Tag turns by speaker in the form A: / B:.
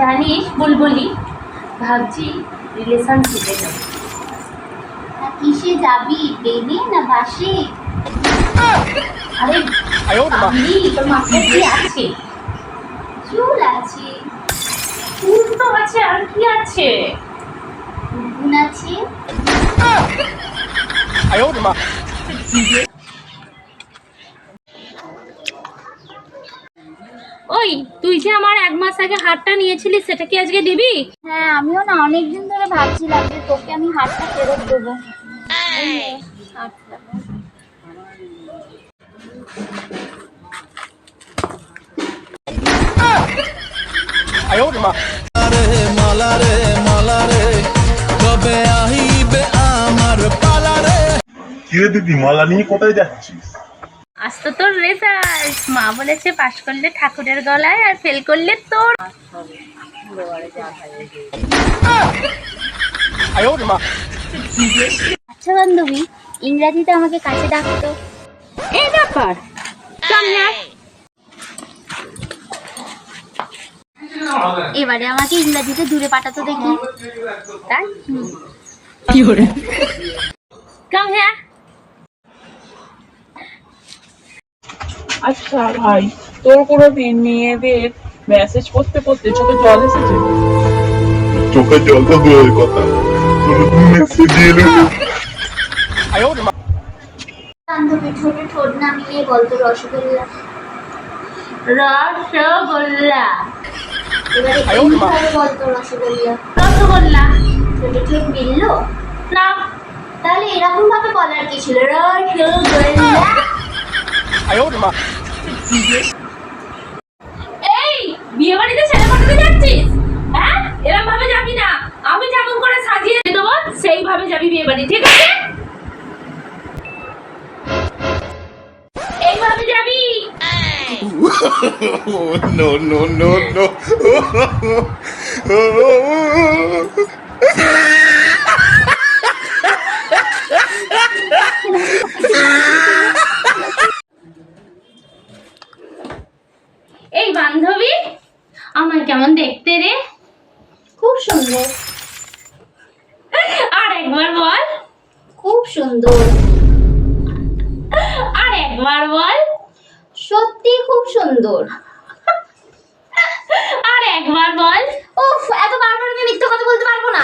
A: জানিস বুলবুলি, ভাবছি রিলেশনশিপে যাব।
B: কিসে যাবি, ট্রেনে না বাসে?
A: আরে আমি তোর মাথায় কি আছে?
B: চুল আছে,
A: চুল তো আছে, আর কি আছে?
B: গুণ আছে।
A: ওই, তুই যে আমার 1 মাস আগে হারটা নিয়েছিলি, সেটা কি আজকে দিবি?
B: হ্যাঁ, আমিও না অনেকদিন ধরে ভাবছিলাম যে তোকে আমি হারটা ফেরত দেবো। হারটা।
C: কিরে দিদি, মালা নিয়ে কোথায় যাচ্ছিস?
A: আজ তো তোর রেজাল্ট, মা বলেছে পাশ করলে ঠাকুরের গলায়, আর ফেল করলে তোর।
B: আচ্ছা বান্ধবী, ইংরাজিতে আমাকে কাছে ডাকতো।
A: এই ব্যাপার, সামনে
B: এবারে আমাকে ইংরাজিতে দূরে পাঠাতো দেখি।
A: তাই কি করে? Come here.
D: আচ্ছা ভাই, তোর কোনোদিন মেয়েদের মেসেজ করতে করতে চোখে জল এসেছে?
C: চোখে জল তো দূরের কথা, কোনোদিন মেসেজ এলো?
B: বান্ধবী, ঠোঁটে ঠোঁট নামিয়ে বলতো রসগোল্লা।
A: রসগোল্লা।
B: এবারে এইভাবে বলতো রসগোল্লা।
A: রসগোল্লা
B: ঠোঁটে ঠোঁট মিললো
A: না।
B: তাহলে এরকম ভাবে বলার কি ছিল? রসগোল্লা।
A: এই, বিয়ে বাড়িতে ছেলে পাঠাতে যাচ্ছিস? হ্যাঁ, এরকম ভাবে যাবি না। আমি যেমন করে সাজিয়ে দেবো সেইভাবে যাবি বিয়ে বাড়ি, ঠিক আছে? এইভাবে যাবি।
C: No, no, no, no.
A: এই বান্ধবী, আমার কেমন দেখতে রে?
B: খুব সুন্দর।
A: আর একবার বল।
B: খুব সুন্দর।
A: আর একবার বল।
B: সত্যি খুব সুন্দর।
A: আর একবার বল।
B: উফ, এত বারবার আমি মিথ্যে কথা বলতে পারবো না।